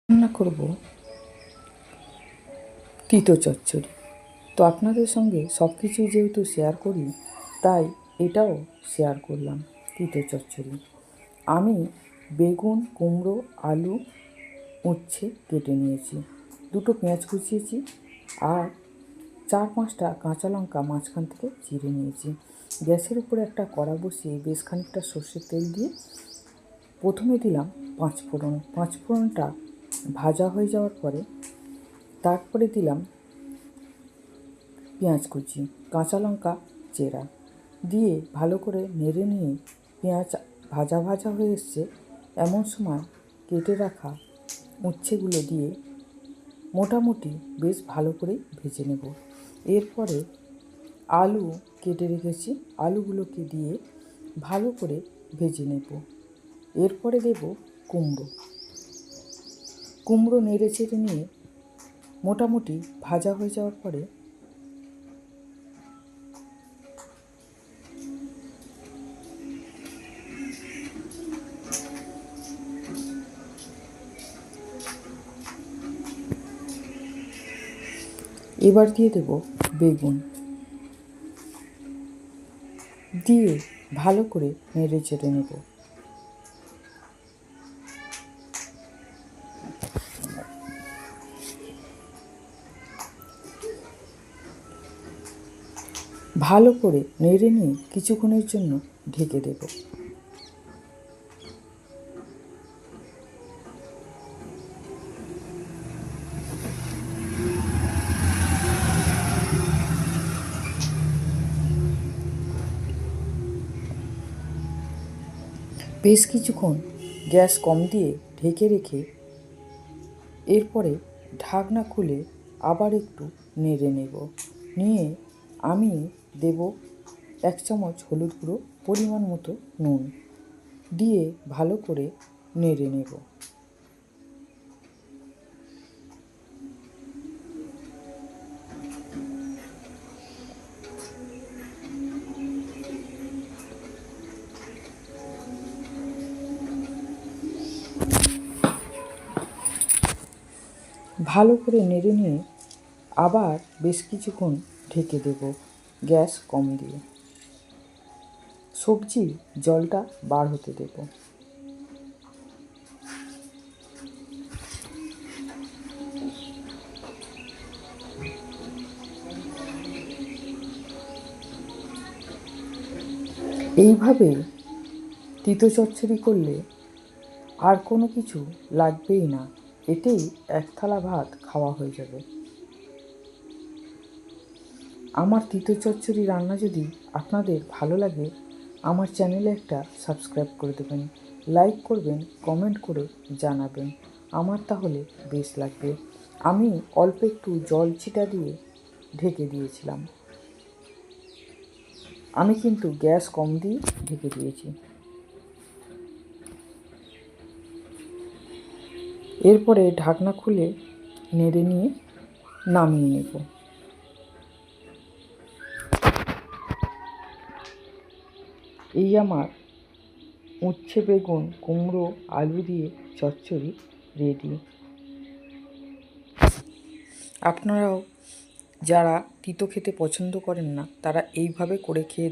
রান্না করব তিতো চচ্চড়ি। তো আপনাদের সঙ্গে সব কিছুই যেহেতু শেয়ার করি, তাই এটাও শেয়ার করলাম। তিতো চচ্চড়ি আমি বেগুন, কুমড়ো, আলু, উচ্ছে কেটে নিয়েছি, দুটো পেঁয়াজ কুচিয়েছি, আর 4-5টা কাঁচা লঙ্কা মাঝখান থেকে চিড়ে নিয়েছি। গ্যাসের উপরে একটা কড়া বসিয়ে বেশ খানিকটা সর্ষের তেল দিয়ে প্রথমে দিলাম পাঁচফোড়ন। পাঁচফোড়নটা ভাজা হয়ে যাওয়ার পরে তারপরে দিলাম পেঁয়াজ কুচি, কাঁচা লঙ্কা চেরা দিয়ে ভালো করে নেড়ে নিয়ে পেঁয়াজ ভাজা ভাজা হয়ে এসছে, এমন সময় কেটে রাখা উচ্ছেগুলো দিয়ে মোটামুটি বেশ ভালো করে ভেজে নেব। এরপরে আলু কেটে রেখেছি, আলুগুলোকে দিয়ে ভালো করে ভেজে নেব। এরপরে দেব কুমড়ো নেড়ে চেড়ে নিয়ে মোটামুটি ভাজা হয়ে যাওয়ার পরে এবার দিয়ে দেব বেগুন, দিয়ে ভালো করে নেড়ে চেড়ে নেব। ভালো করে নেড়ে নিয়ে কিছুক্ষণের জন্য ঢেকে দেব। বেশ কিছুক্ষণ গ্যাস কম দিয়ে ঢেকে রেখে এরপরে ঢাকনা খুলে আবার একটু নেড়ে নেব। নিয়ে আমি দেব 1 চামচ হলুদ গুঁড়ো, পরিমাণ মতো নুন দিয়ে ভালো করে নেড়ে নেব। ভালো করে নেড়ে নিয়ে আবার বেশ কিছুক্ষণ ঢেকে দেব গ্যাস কম দিয়ে। সবজির জলটা বার হতে দেব। এইভাবে তিতো চচ্চড়ি করলে আর কোনো কিছু লাগবেই না, এতেই 1 থালা ভাত খাওয়া হয়ে যাবে। আমার তিতো চচ্চড়ি রান্না যদি আপনাদের ভালো লাগে, আমার চ্যানেলে একটা সাবস্ক্রাইব করে দেবেন, লাইক করবেন, কমেন্ট করে জানাবেন, আমার তাহলে বেশ লাগবে। আমি অল্প একটু জল ছিটা দিয়ে ঢেকে দিয়েছিলাম। আমি কিন্তু গ্যাস কম দিয়ে ঢেকে দিয়েছি। এরপরে ঢাকনা খুলে নেড়ে নিয়ে নামিয়ে নেব। এই আমার উচ্ছে, বেগুন, কুমড়ো, আলু দিয়ে চচ্চড়ি রেডি। আপনারাও যারা তিতো খেতে পছন্দ করেন না, তারা এইভাবে করে খেয়ে